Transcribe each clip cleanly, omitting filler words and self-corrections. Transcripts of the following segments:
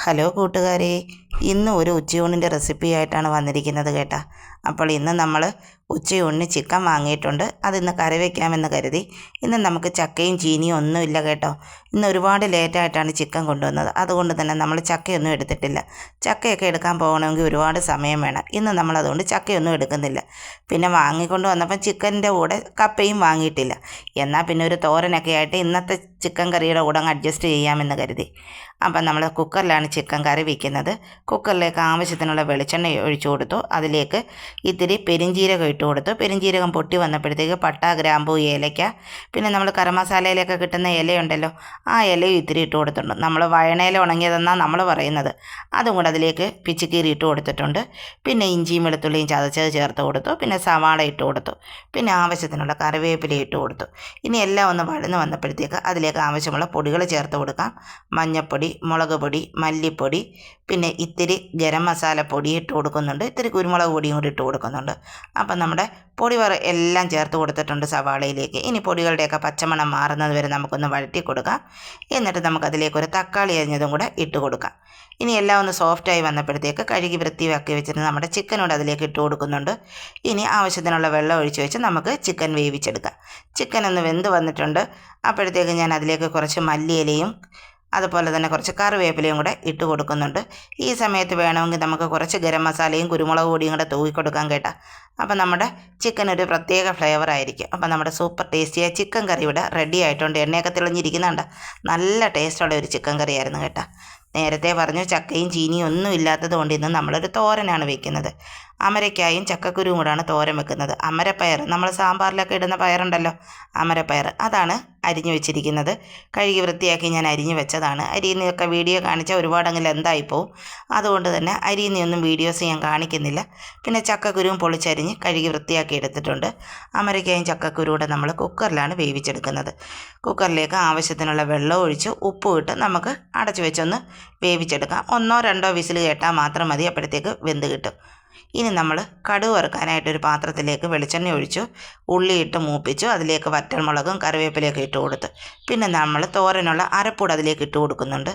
Hello കൂട്ടുകാരെ, ഇന്ന് ഒരു ഉച്ചയൂണിൻ്റെ റെസിപ്പി ആയിട്ടാണ് വന്നിരിക്കുന്നത് കേട്ടോ. അപ്പോൾ ഇന്ന് നമ്മൾ ഉച്ചയൂണിന് ചിക്കൻ വാങ്ങിയിട്ടുണ്ട്. അതിന്ന് കറി വയ്ക്കാമെന്ന് കരുതി. ഇന്ന് നമുക്ക് ചക്കയും ചീനിയും ഒന്നുമില്ല കേട്ടോ. ഇന്ന് ഒരുപാട് ലേറ്റായിട്ടാണ് ചിക്കൻ കൊണ്ടുവന്നത്. അതുകൊണ്ട് തന്നെ നമ്മൾ ചക്കയൊന്നും എടുത്തിട്ടില്ല. ചക്കയൊക്കെ എടുക്കാൻ പോകണമെങ്കിൽ ഒരുപാട് സമയം വേണം. ഇന്ന് നമ്മളതുകൊണ്ട് ചക്കയൊന്നും എടുക്കുന്നില്ല. പിന്നെ വാങ്ങിക്കൊണ്ട് വന്നപ്പം ചിക്കൻ്റെ കൂടെ കപ്പയും വാങ്ങിയിട്ടില്ല. എന്നാൽ പിന്നെ ഒരു തോരനൊക്കെ ആയിട്ട് ഇന്നത്തെ ചിക്കൻ കറിയുടെ കൂടെ അങ്ങ് അഡ്ജസ്റ്റ് ചെയ്യാമെന്ന് കരുതി. അപ്പം നമ്മൾ കുക്കറിലാണ് ചിക്കൻ കറി വയ്ക്കുന്നത്. കുക്കറിലേക്ക് ആവശ്യത്തിനുള്ള വെളിച്ചെണ്ണ ഒഴിച്ചു കൊടുത്തു. അതിലേക്ക് ഇത്തിരി പെരിഞ്ജീരകം ഇട്ട് കൊടുത്തു. പെരിഞ്ജീരകം പൊട്ടി വന്നപ്പോഴത്തേക്ക് പട്ട, ഗ്രാമ്പൂ, ഏലയ്ക്ക, പിന്നെ നമ്മൾ ഗരം മസാലയിലൊക്കെ കിട്ടുന്ന ഇലയുണ്ടല്ലോ, ആ ഇലയും ഇത്തിരി ഇട്ട് കൊടുത്തിട്ടുണ്ട്. നമ്മൾ വയണയില ഉണങ്ങിയതെന്നാണ് നമ്മൾ പറയുന്നത്. അതും കൂടെ അതിലേക്ക് പിച്ചിക്കീറി ഇട്ട് കൊടുത്തിട്ടുണ്ട്. പിന്നെ ഇഞ്ചിയും വെളുത്തുള്ളിയും ചതച്ചത് ചേർത്ത് കൊടുത്തു. പിന്നെ സവാള ഇട്ട് കൊടുത്തു. പിന്നെ ആവശ്യത്തിനുള്ള കറിവേപ്പില ഇട്ട് കൊടുത്തു. ഇനി എല്ലാം ഒന്ന് വഴന്ന് വന്നപ്പോഴത്തേക്ക് അതിലേക്ക് ആവശ്യമുള്ള പൊടികൾ ചേർത്ത് കൊടുക്കാം. മഞ്ഞൾപ്പൊടി, മുളക് പൊടി, മല്ലിപ്പൊടി, പിന്നെ ഇത്തിരി ഗരം മസാല പൊടി ഇട്ട് കൊടുക്കുന്നുണ്ട്. ഇത്തിരി കുരുമുളക് പൊടിയും കൂടി ഇട്ട് കൊടുക്കുന്നുണ്ട്. അപ്പം നമ്മുടെ പൊടി എല്ലാം ചേർത്ത് കൊടുത്തിട്ടുണ്ട് സവാളയിലേക്ക്. ഇനി പൊടികളുടെയൊക്കെ പച്ചമണം മാറുന്നത് വരെ നമുക്കൊന്ന് വഴറ്റി കൊടുക്കാം. എന്നിട്ട് നമുക്കതിലേക്ക് ഒരു തക്കാളി അരിഞ്ഞതും കൂടെ ഇട്ട് കൊടുക്കാം. ഇനി എല്ലാം ഒന്ന് സോഫ്റ്റായി വന്നപ്പോഴത്തേക്ക് കഴുകി വൃത്തിയാക്കി വെച്ചിട്ട് നമ്മുടെ ചിക്കനോട് അതിലേക്ക് ഇട്ട് കൊടുക്കുന്നുണ്ട്. ഇനി ആവശ്യത്തിനുള്ള വെള്ളം ഒഴിച്ച് വെച്ച് നമുക്ക് ചിക്കൻ വേവിച്ചെടുക്കാം. ചിക്കൻ ഒന്ന് വെന്ത് വന്നിട്ടുണ്ട്. അപ്പോഴത്തേക്ക് ഞാൻ അതിലേക്ക് കുറച്ച് മല്ലിയിലയും അതുപോലെ തന്നെ കുറച്ച് കറിവേപ്പിലയും കൂടെ ഇട്ട് കൊടുക്കുന്നുണ്ട്. ഈ സമയത്ത് വേണമെങ്കിൽ നമുക്ക് കുറച്ച് ഗരം മസാലയും കുരുമുളക് പൊടിയും കൂടെ തൂക്കിക്കൊടുക്കാൻ കേട്ടോ. അപ്പം നമ്മുടെ ചിക്കൻ ഒരു പ്രത്യേക ഫ്ലേവർ ആയിരിക്കും. അപ്പം നമ്മുടെ സൂപ്പർ ടേസ്റ്റിയായ ചിക്കൻ കറി ഇവിടെ റെഡി ആയിട്ടുണ്ട്. എണ്ണയൊക്കെ തെളിഞ്ഞിരിക്കുന്നുണ്ട്. നല്ല ടേസ്റ്റുള്ള ഒരു ചിക്കൻ കറിയായിരുന്നു കേട്ടോ. നേരത്തെ പറഞ്ഞു ചക്കയും ചീനിയും ഒന്നും ഇല്ലാത്തത് കൊണ്ട് ഇന്ന് നമ്മളൊരു തോരനാണ് വെക്കുന്നത്. അമരയ്ക്കായും ചക്കക്കുരുവും കൂടാണ് തോരൻ വെക്കുന്നത്. അമരപ്പയർ, നമ്മൾ സാമ്പാറിലൊക്കെ ഇടുന്ന പയറുണ്ടല്ലോ, അമരപ്പയർ, അതാണ് അരിഞ്ഞു വെച്ചിരിക്കുന്നത്. കഴുകി വൃത്തിയാക്കി ഞാൻ അരിഞ്ഞു വെച്ചതാണ്. അരിയുന്നതൊക്കെ വീഡിയോ കാണിച്ചാൽ ഒരുപാടെങ്കിലും എന്തായിപ്പോവും. അതുകൊണ്ട് തന്നെ അരിയുന്നൊന്നും വീഡിയോസ് ഞാൻ കാണിക്കുന്നില്ല. പിന്നെ ചക്കക്കുരുവും പൊളിച്ചരിഞ്ഞ് കഴുകി വൃത്തിയാക്കി എടുത്തിട്ടുണ്ട്. അമരയ്ക്കായും ചക്കക്കുരു കൂടെ നമ്മൾ കുക്കറിലാണ് വേവിച്ചെടുക്കുന്നത്. കുക്കറിലേക്ക് ആവശ്യത്തിനുള്ള വെള്ളം ഒഴിച്ച് ഉപ്പും ഇട്ട് നമുക്ക് അടച്ചു വെച്ചൊന്ന് വേവിച്ചെടുക്കാം. 1-2 വിസിൽ കേട്ടാൽ മാത്രം മതി. അപ്പോഴത്തേക്ക് വെന്ത് കിട്ടും. ഇനി നമ്മൾ കടുക് വറുക്കാനായിട്ടൊരു പാത്രത്തിലേക്ക് വെളിച്ചെണ്ണ ഒഴിച്ചു. ഉള്ളിയിട്ട് മൂപ്പിച്ചു. അതിലേക്ക് വറ്റൽമുളകും കറിവേപ്പിലയൊക്കെ ഇട്ട് കൊടുത്ത് പിന്നെ നമ്മൾ തോരനുള്ള അരപ്പൂട് അതിലേക്ക് ഇട്ട് കൊടുക്കുന്നുണ്ട്.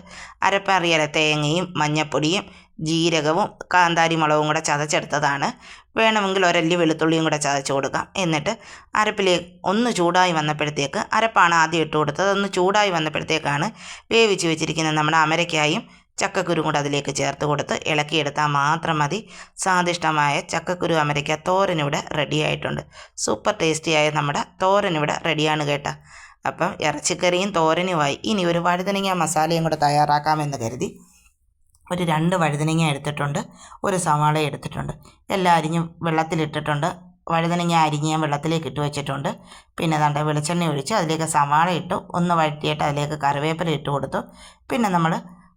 അരപ്പറിയാല തേങ്ങയും മഞ്ഞൾപ്പൊടിയും ജീരകവും കാന്താരി മുളകും കൂടെ ചതച്ചെടുത്തതാണ്. വേണമെങ്കിൽ ഒരല്ലി വെളുത്തുള്ളിയും കൂടെ ചതച്ച് കൊടുക്കാം. എന്നിട്ട് അരപ്പിലേക്ക് ഒന്ന് ചൂടായി വന്നപ്പോഴത്തേക്ക്, അരപ്പാണ് ആദ്യം ഇട്ട് കൊടുത്തത്, ഒന്ന് ചൂടായി വന്നപ്പോഴത്തേക്കാണ് വേവിച്ച് വെച്ചിരിക്കുന്ന നമ്മുടെ അമരയ്ക്കായും ചക്കക്കുരു കൂടെ അതിലേക്ക് ചേർത്ത് കൊടുത്ത് ഇളക്കിയെടുത്താൽ മാത്രം മതി. സ്വാദിഷ്ടമായ ചക്കക്കുരു അമരയ്ക്ക തോരനിവിടെ റെഡി ആയിട്ടുണ്ട്. സൂപ്പർ ടേസ്റ്റിയായ നമ്മുടെ തോരനിവിടെ റെഡിയാണ് കേട്ടോ. അപ്പം ഇറച്ചിക്കറിയും തോരനുമായി ഇനി ഒരു വഴുതനങ്ങ മസാലയും കൂടെ തയ്യാറാക്കാമെന്ന് കരുതി ഒരു 2 വഴുതനങ്ങ എടുത്തിട്ടുണ്ട്. ഒരു സവാള എടുത്തിട്ടുണ്ട്. എല്ലാം അരിഞ്ഞ് വെള്ളത്തിലിട്ടിട്ടുണ്ട്. വഴുതനങ്ങ അരിഞ്ഞ് ഞാൻ വെള്ളത്തിലേക്ക് ഇട്ട് വെച്ചിട്ടുണ്ട്. പിന്നെ ദാണ്ട വെളിച്ചെണ്ണ ഒഴിച്ച് അതിലേക്ക് സവാള ഇട്ടു. ഒന്ന് വഴറ്റിയിട്ട് അതിലേക്ക് കറിവേപ്പില ഇട്ട് കൊടുത്തു. പിന്നെ നമ്മൾ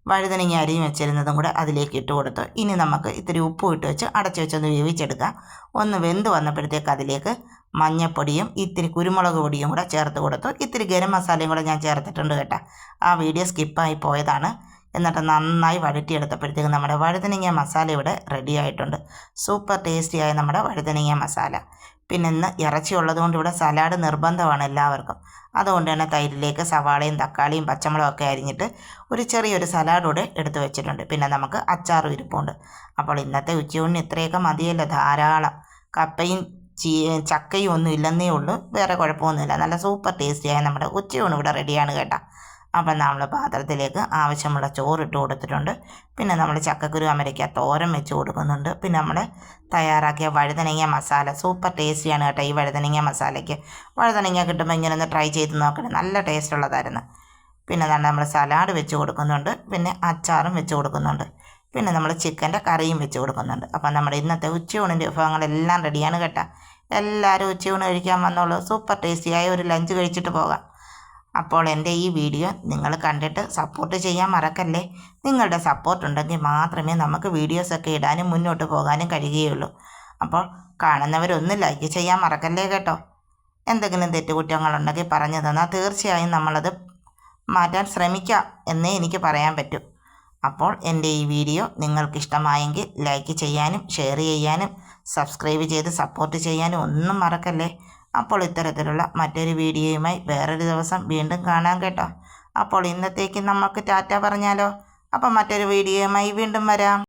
വഴുതനങ്ങ അരിഞ്ഞ് വെച്ചിരുന്നതും കൂടെ അതിലേക്ക് ഇട്ട് കൊടുത്തു. ഇനി നമുക്ക് ഇത്തിരി ഉപ്പും ഇട്ട് വെച്ച് അടച്ചു വെച്ചൊന്ന് വേവിച്ചെടുക്കാം. ഒന്ന് വെന്ത് വന്നപ്പോഴത്തേക്ക് അതിലേക്ക് മഞ്ഞൾപ്പൊടിയും ഇത്തിരി കുരുമുളക് പൊടിയും കൂടെ ചേർത്ത് കൊടുത്തു. ഇത്തിരി ഗരം മസാലയും കൂടെ ഞാൻ ചേർത്തിട്ടുണ്ട് കേട്ടോ. ആ വീഡിയോ സ്കിപ്പായി പോയതാണ്. എന്നിട്ട് നന്നായി വഴറ്റിയെടുത്തപ്പോഴത്തേക്ക് നമ്മുടെ വഴുതനങ്ങ മസാല ഇവിടെ റെഡി ആയിട്ടുണ്ട്. സൂപ്പർ ടേസ്റ്റിയായ നമ്മുടെ വഴുതനങ്ങ മസാല. പിന്നെ ഇന്ന് ഇറച്ചി ഉള്ളതുകൊണ്ട് ഇവിടെ സലാഡ് നിർബന്ധമാണ് എല്ലാവർക്കും. അതുകൊണ്ട് തന്നെ തൈരിലേക്ക് സവാളയും തക്കാളിയും പച്ചമുളകും ഒക്കെ അരിഞ്ഞിട്ട് ഒരു ചെറിയൊരു സലാഡ് കൂടെ എടുത്ത് വെച്ചിട്ടുണ്ട്. പിന്നെ നമുക്ക് അച്ചാറും ഇരിപ്പുണ്ട്. അപ്പോൾ ഇന്നത്തെ ഉച്ചയൂണിന് ഇത്രയൊക്കെ മതിയല്ലോ, ധാരാളം. കപ്പയും ചക്കയും ഒന്നും ഇല്ലെന്നേ ഉള്ളൂ, വേറെ കുഴപ്പമൊന്നുമില്ല. നല്ല സൂപ്പർ ടേസ്റ്റിയായ നമ്മുടെ ഉച്ചയൂണ് ഇവിടെ റെഡിയാണ് കേട്ടോ. അപ്പം നമ്മൾ പാത്രത്തിലേക്ക് ആവശ്യമുള്ള ചോറിട്ട് കൊടുത്തിട്ടുണ്ട്. പിന്നെ നമ്മൾ ചക്കക്കുരു അമരയ്ക്ക തോരൻ വെച്ച് കൊടുക്കുന്നുണ്ട്. പിന്നെ നമ്മൾ തയ്യാറാക്കിയ വഴുതനങ്ങ മസാല സൂപ്പർ ടേസ്റ്റിയാണ് കേട്ടോ. ഈ വഴുതനങ്ങ മസാലയ്ക്ക് വഴുതനങ്ങ കിട്ടുമ്പോൾ ഇങ്ങനെ ഒന്ന് ട്രൈ ചെയ്ത് നോക്കണം, നല്ല ടേസ്റ്റ് ഉള്ളതായിരുന്നു. പിന്നെ നമ്മൾ സലാഡ് വെച്ച് കൊടുക്കുന്നുണ്ട്. പിന്നെ അച്ചാറും വെച്ച് കൊടുക്കുന്നുണ്ട്. പിന്നെ നമ്മൾ ചിക്കൻ്റെ കറിയും വെച്ച് കൊടുക്കുന്നുണ്ട്. അപ്പം നമ്മുടെ ഇന്നത്തെ ഉച്ചയൂണിൻ്റെ വിഭവങ്ങളെല്ലാം റെഡിയാണ് കേട്ടോ. എല്ലാവരും ഉച്ചയൂണ് കഴിക്കാൻ വന്നോളൂ. സൂപ്പർ ടേസ്റ്റിയായ ഒരു ലഞ്ച് കഴിച്ചിട്ട് പോകാം. അപ്പോൾ എൻ്റെ ഈ വീഡിയോ നിങ്ങൾ കണ്ടിട്ട് സപ്പോർട്ട് ചെയ്യാൻ മറക്കല്ലേ. നിങ്ങളുടെ സപ്പോർട്ട് ഉണ്ടെങ്കിൽ മാത്രമേ നമുക്ക് വീഡിയോസൊക്കെ ഇടാനും മുന്നോട്ട് പോകാനും കഴിയുകയുള്ളൂ. അപ്പോൾ കാണുന്നവരൊന്ന് ലൈക്ക് ചെയ്യാൻ മറക്കല്ലേ കേട്ടോ. എന്തെങ്കിലും തെറ്റുകുറ്റങ്ങളുണ്ടെങ്കിൽ പറഞ്ഞു തന്നാൽ തീർച്ചയായും നമ്മളത് മാറ്റാൻ ശ്രമിക്കാം എന്നേ എനിക്ക് പറയാൻ പറ്റൂ. അപ്പോൾ എൻ്റെ ഈ വീഡിയോ നിങ്ങൾക്കിഷ്ടമായെങ്കിൽ ലൈക്ക് ചെയ്യാനും ഷെയർ ചെയ്യാനും സബ്സ്ക്രൈബ് ചെയ്ത് സപ്പോർട്ട് ചെയ്യാനും ഒന്നും മറക്കല്ലേ. അപ്പോൾ ഇത്തരത്തിലുള്ള മറ്റൊരു വീഡിയോയുമായി വേറൊരു ദിവസം വീണ്ടും കാണാം കേട്ടോ. അപ്പോൾ ഇന്നത്തേക്ക് നമുക്ക് ടാറ്റ പറഞ്ഞാലോ. അപ്പം മറ്റൊരു വീഡിയോയുമായി വീണ്ടും വരാം.